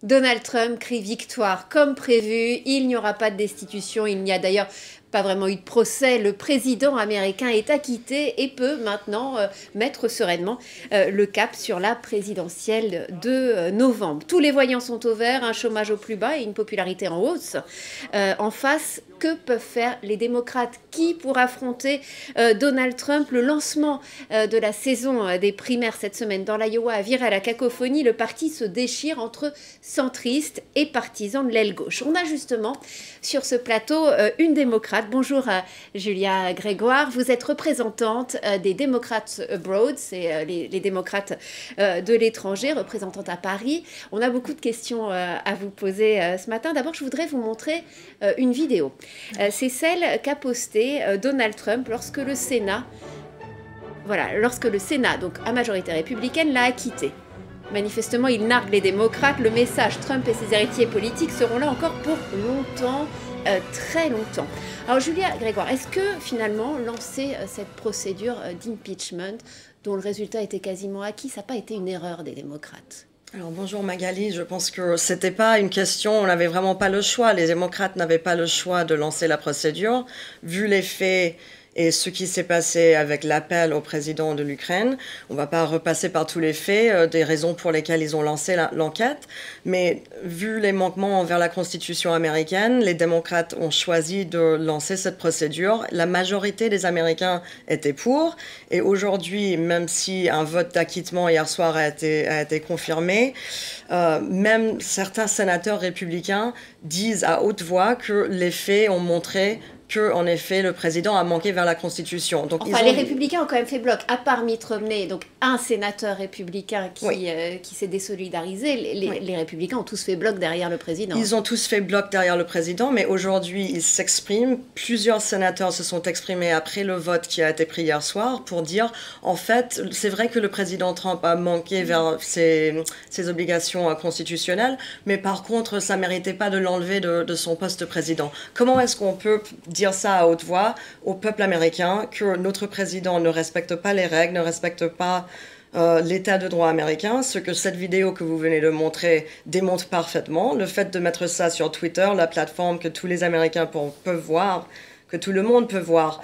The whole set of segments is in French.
Donald Trump crie victoire comme prévu. Il n'y aura pas de destitution. Il n'y a d'ailleurs pas vraiment eu de procès. Le président américain est acquitté et peut maintenant mettre sereinement le cap sur la présidentielle de novembre. Tous les voyants sont au vert, un chômage au plus bas et une popularité en hausse. En face, que peuvent faire les démocrates? Qui pour affronter Donald Trump? Le lancement de la saison des primaires cette semaine dans l'Iowa a viré à la cacophonie. Le parti se déchire entre centristes et partisans de l'aile gauche. On a justement sur ce plateau une démocrate. Bonjour Julia Grégoire, vous êtes représentante des démocrates abroad, c'est les démocrates de l'étranger, représentante à Paris. On a beaucoup de questions à vous poser ce matin. D'abord, je voudrais vous montrer une vidéo. C'est celle qu'a postée Donald Trump lorsque le Sénat, donc à majorité républicaine, l'a acquitté. Manifestement, il nargue les démocrates. Le message Trump et ses héritiers politiques seront là encore pour longtemps, très longtemps. Alors Julia Grégoire, est-ce que finalement lancer cette procédure d'impeachment, dont le résultat était quasiment acquis, ça n'a pas été une erreur des démocrates ? Alors bonjour Magali, je pense que c'était pas une question, on n'avait vraiment pas le choix. Les démocrates n'avaient pas le choix de lancer la procédure, vu les faits et ce qui s'est passé avec l'appel au président de l'Ukraine. On ne va pas repasser par tous les faits, des raisons pour lesquelles ils ont lancé l'enquête, mais vu les manquements envers la Constitution américaine, les démocrates ont choisi de lancer cette procédure. La majorité des Américains étaient pour, et aujourd'hui, même si un vote d'acquittement hier soir a été confirmé, même certains sénateurs républicains disent à haute voix que les faits ont montré que, en effet, le président a manqué vers la Constitution. Donc, les républicains ont quand même fait bloc, à part Mitt Romney, donc un sénateur républicain qui s'est désolidarisé. Les républicains ont tous fait bloc derrière le président. Ils ont tous fait bloc derrière le président, mais aujourd'hui, ils s'expriment. Plusieurs sénateurs se sont exprimés après le vote qui a été pris hier soir pour dire, en fait, c'est vrai que le président Trump a manqué vers ses obligations constitutionnelles, mais par contre, ça ne méritait pas de l'enlever de son poste de président. Comment est-ce qu'on peut dire ça à haute voix au peuple américain que notre président ne respecte pas les règles, ne respecte pas l'état de droit américain, ce que cette vidéo que vous venez de montrer démontre parfaitement. Le fait de mettre ça sur Twitter, la plateforme que tous les Américains peuvent voir, que tout le monde peut voir,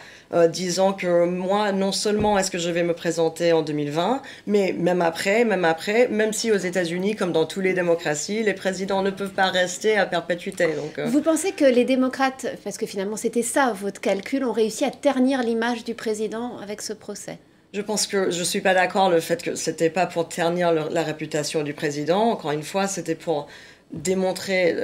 disant que moi, non seulement est-ce que je vais me présenter en 2020, mais même après, même si aux États-Unis, comme dans toutes les démocraties, les présidents ne peuvent pas rester à perpétuité. Donc, Vous pensez que les démocrates, parce que finalement c'était ça votre calcul, ont réussi à ternir l'image du président avec ce procès ? Je pense que je ne suis pas d'accord le fait que ce n'était pas pour ternir la réputation du président. Encore une fois, c'était pour démontrer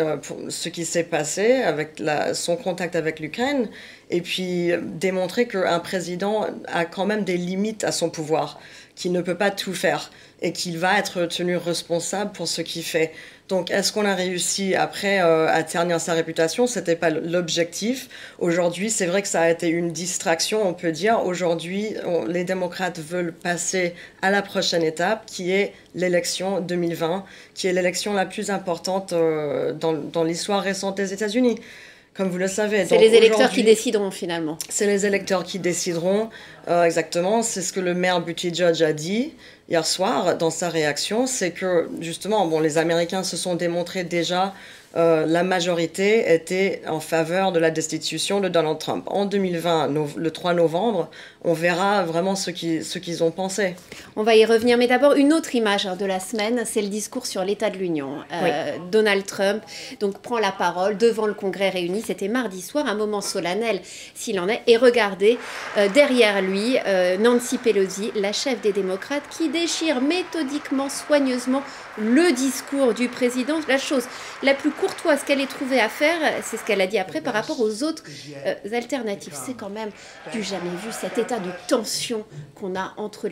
ce qui s'est passé avec son contact avec l'Ukraine et puis démontrer qu'un président a quand même des limites à son pouvoir, qu'il ne peut pas tout faire et qu'il va être tenu responsable pour ce qu'il fait. Donc, est-ce qu'on a réussi après à ternir sa réputation? C'était pas l'objectif. Aujourd'hui, c'est vrai que ça a été une distraction, on peut dire. Aujourd'hui, les démocrates veulent passer à la prochaine étape, qui est l'élection 2020, qui est l'élection la plus importante dans l'histoire récente des États-Unis. Comme vous le savez. C'est les électeurs qui décideront finalement. C'est les électeurs qui décideront, exactement. C'est ce que le maire Buttigieg a dit hier soir dans sa réaction. C'est que justement, les Américains se sont démontrés déjà, la majorité était en faveur de la destitution de Donald Trump. En 2020, le 3 novembre, on verra vraiment ce qu'ils ont pensé. On va y revenir, mais d'abord une autre image de la semaine, c'est le discours sur l'état de l'Union. Donald Trump donc, prend la parole devant le Congrès réuni, c'était mardi soir, un moment solennel s'il en est, et regardez, derrière lui, Nancy Pelosi, la chef des démocrates, qui déchire méthodiquement, soigneusement le discours du président. La chose la plus courtoise qu'elle ait trouvé à faire, c'est ce qu'elle a dit après par rapport aux autres alternatives. C'est quand même du jamais vu, cet état de tension qu'on a entre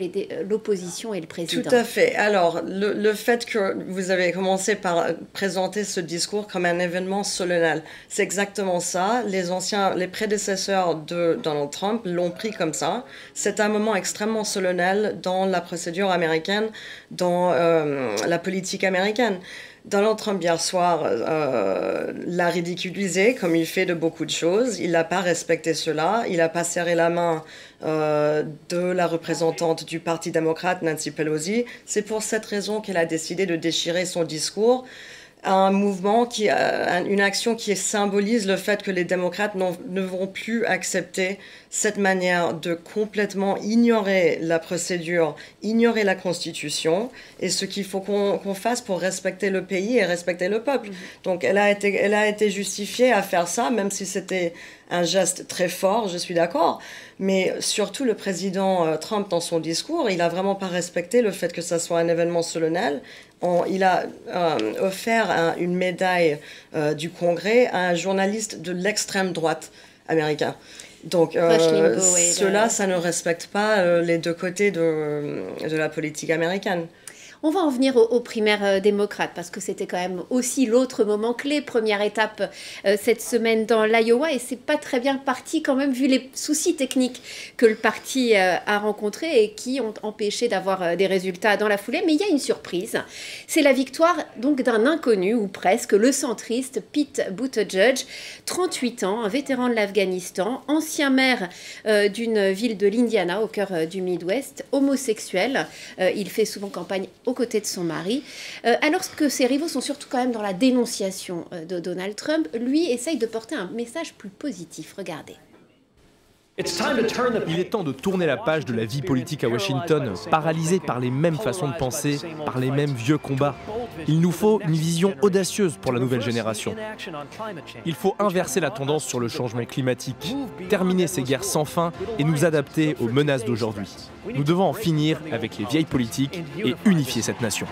l'opposition et le président. Tout à fait. Alors, le fait que vous avez commencé par présenter ce discours comme un événement solennel, c'est exactement ça. Les prédécesseurs de Donald Trump l'ont pris comme ça. C'est un moment extrêmement solennel dans la procédure américaine, dans la politique américaine. Donald Trump, hier soir, l'a ridiculisé, comme il fait de beaucoup de choses. Il n'a pas respecté cela. Il n'a pas serré la main de la représentante du Parti démocrate, Nancy Pelosi. C'est pour cette raison qu'elle a décidé de déchirer son discours. Un mouvement, une action qui symbolise le fait que les démocrates ne vont plus accepter cette manière de complètement ignorer la procédure, ignorer la Constitution et ce qu'il faut qu'on fasse pour respecter le pays et respecter le peuple. Donc elle a été justifiée à faire ça, même si c'était un geste très fort, je suis d'accord. Mais surtout, le président Trump, dans son discours, il n'a vraiment pas respecté le fait que ça soit un événement solennel. Il a offert une médaille du Congrès à un journaliste de l'extrême droite américain. Donc, cela, ça ne respecte pas les deux côtés de la politique américaine. On va en venir aux primaires démocrates, parce que c'était quand même aussi l'autre moment clé, première étape cette semaine dans l'Iowa, et c'est pas très bien parti quand même, vu les soucis techniques que le parti a rencontrés et qui ont empêché d'avoir des résultats dans la foulée. Mais il y a une surprise, c'est la victoire donc d'un inconnu, ou presque, le centriste Pete Buttigieg, 38 ans, un vétéran de l'Afghanistan, ancien maire d'une ville de l'Indiana, au cœur du Midwest, homosexuel. Il fait souvent campagne aux côtés de son mari, alors que ses rivaux sont surtout quand même dans la dénonciation de Donald Trump. Lui essaye de porter un message plus positif. Regardez. Il est temps de tourner la page de la vie politique à Washington, paralysée par les mêmes façons de penser, par les mêmes vieux combats. Il nous faut une vision audacieuse pour la nouvelle génération. Il faut inverser la tendance sur le changement climatique, terminer ces guerres sans fin et nous adapter aux menaces d'aujourd'hui. Nous devons en finir avec les vieilles politiques et unifier cette nation.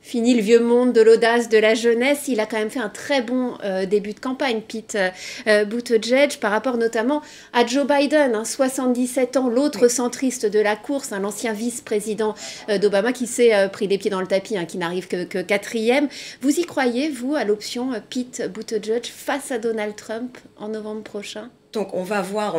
Fini le vieux monde de l'audace, de la jeunesse. Il a quand même fait un très bon début de campagne, Pete Buttigieg, par rapport notamment à Joe Biden, 77 ans, l'autre centriste de la course, l'ancien vice-président d'Obama qui s'est pris les pieds dans le tapis, qui n'arrive que quatrième. Vous y croyez, vous, à l'option Pete Buttigieg face à Donald Trump en novembre prochain ? Donc on va voir,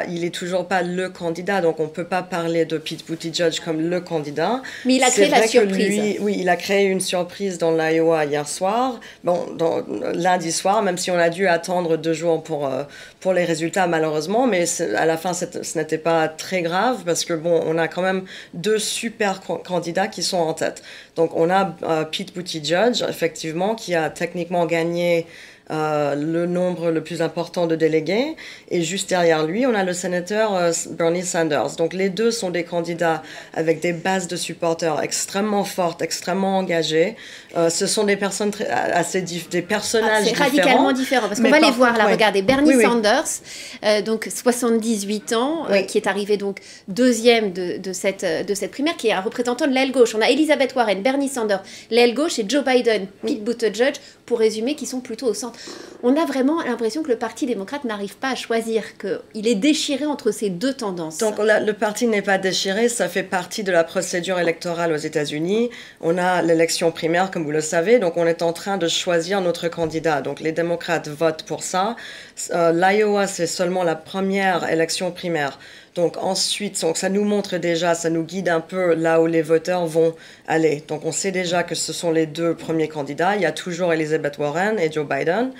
il est toujours pas le candidat, donc on peut pas parler de Pete Buttigieg comme le candidat. Mais il a créé la surprise. Il a créé une surprise dans l'Iowa hier soir, lundi soir, même si on a dû attendre 2 jours pour les résultats malheureusement, mais à la fin ce n'était pas très grave parce que on a quand même 2 super candidats qui sont en tête. Donc on a Pete Buttigieg, effectivement, qui a techniquement gagné le nombre le plus important de délégués, et juste derrière lui on a le sénateur Bernie Sanders. Donc les deux sont des candidats avec des bases de supporters extrêmement fortes, extrêmement engagées. Ce sont des personnes des personnages différents. C'est radicalement différent parce qu'on va les voir là. Regardez, Bernie Sanders, donc 78 ans, qui est arrivé donc deuxième de cette primaire, qui est un représentant de l'aile gauche. On a Elizabeth Warren, Bernie Sanders, l'aile gauche, et Joe Biden, Pete Buttigieg, pour résumer, qui sont plutôt au centre. On a vraiment l'impression que le Parti démocrate n'arrive pas à choisir, qu'il est déchiré entre ces deux tendances. Donc le parti n'est pas déchiré, ça fait partie de la procédure électorale aux États-Unis. On a l'élection primaire, comme vous le savez, donc on est en train de choisir notre candidat. Donc les démocrates votent pour ça. L'Iowa, c'est seulement la première élection primaire. Donc ensuite, ça nous montre déjà, ça nous guide un peu là où les voteurs vont aller. Donc on sait déjà que ce sont les 2 premiers candidats. Il y a toujours Elizabeth Warren et Joe Biden.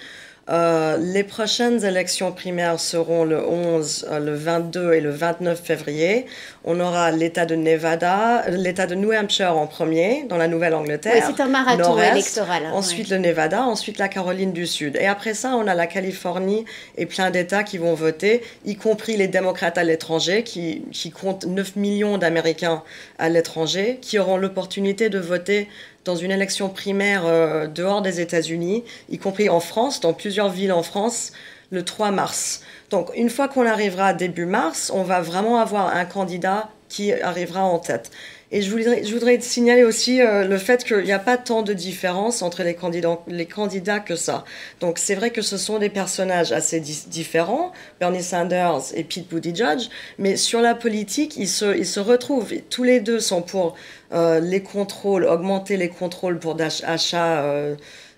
Les prochaines élections primaires seront le 11, le 22 et le 29 février. On aura l'État de Nevada, l'État de New Hampshire en premier, dans la Nouvelle-Angleterre. Oui, c'est un marathon électoral. Ensuite le Nevada, ensuite la Caroline du Sud. Et après ça, on a la Californie et plein d'États qui vont voter, y compris les démocrates à l'étranger, qui comptent 9 millions d'Américains à l'étranger, qui auront l'opportunité de voter dans une élection primaire dehors des États-Unis, y compris en France, dans plusieurs villes en France, le 3 mars. Donc, une fois qu'on arrivera début mars, on va vraiment avoir un candidat qui arrivera en tête. Et je voudrais signaler aussi le fait qu'il n'y a pas tant de différence entre les candidats que ça. Donc c'est vrai que ce sont des personnages assez différents, Bernie Sanders et Pete Buttigieg, mais sur la politique, ils se retrouvent. Tous les deux sont pour les contrôles, augmenter les contrôles pour d'achat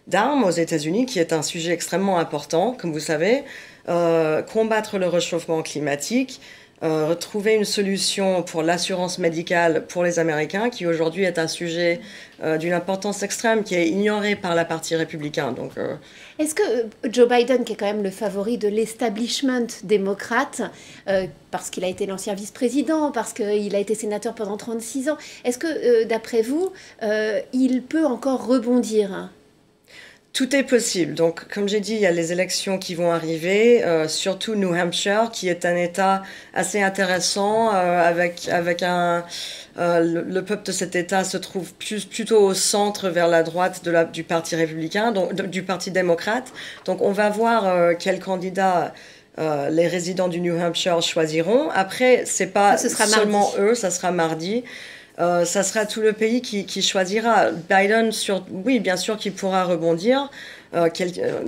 d'armes aux États-Unis, qui est un sujet extrêmement important, comme vous savez, combattre le réchauffement climatique, trouver une solution pour l'assurance médicale pour les Américains, qui aujourd'hui est un sujet d'une importance extrême, qui est ignoré par la partie républicaine. Donc, est-ce que Joe Biden, qui est quand même le favori de l'establishment démocrate, parce qu'il a été l'ancien vice-président, parce qu'il a été sénateur pendant 36 ans, est-ce que, d'après vous, il peut encore rebondir ? Tout est possible. Donc, comme j'ai dit, il y a les élections qui vont arriver, surtout New Hampshire, qui est un État assez intéressant, avec le peuple de cet État se trouve plutôt au centre, vers la droite du Parti républicain, donc du Parti démocrate. Donc, on va voir quel candidat les résidents du New Hampshire choisiront. Après, c'est pas seulement eux, ça sera mardi. Ça sera tout le pays qui choisira. Biden, oui, bien sûr qu'il pourra rebondir,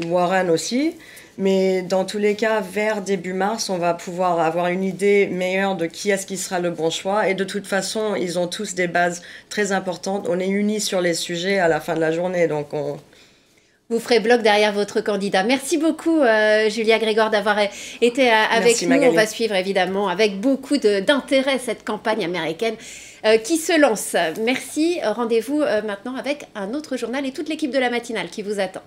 Warren aussi, mais dans tous les cas, vers début mars, on va pouvoir avoir une idée meilleure de qui est-ce qui sera le bon choix. Et de toute façon, ils ont tous des bases très importantes. On est unis sur les sujets à la fin de la journée, donc vous ferez bloc derrière votre candidat. Merci beaucoup, Julia Grégoire, d'avoir été avec nous. Magali. On va suivre évidemment avec beaucoup d'intérêt cette campagne américaine qui se lance. Merci. Rendez-vous maintenant avec un autre journal et toute l'équipe de la matinale qui vous attend.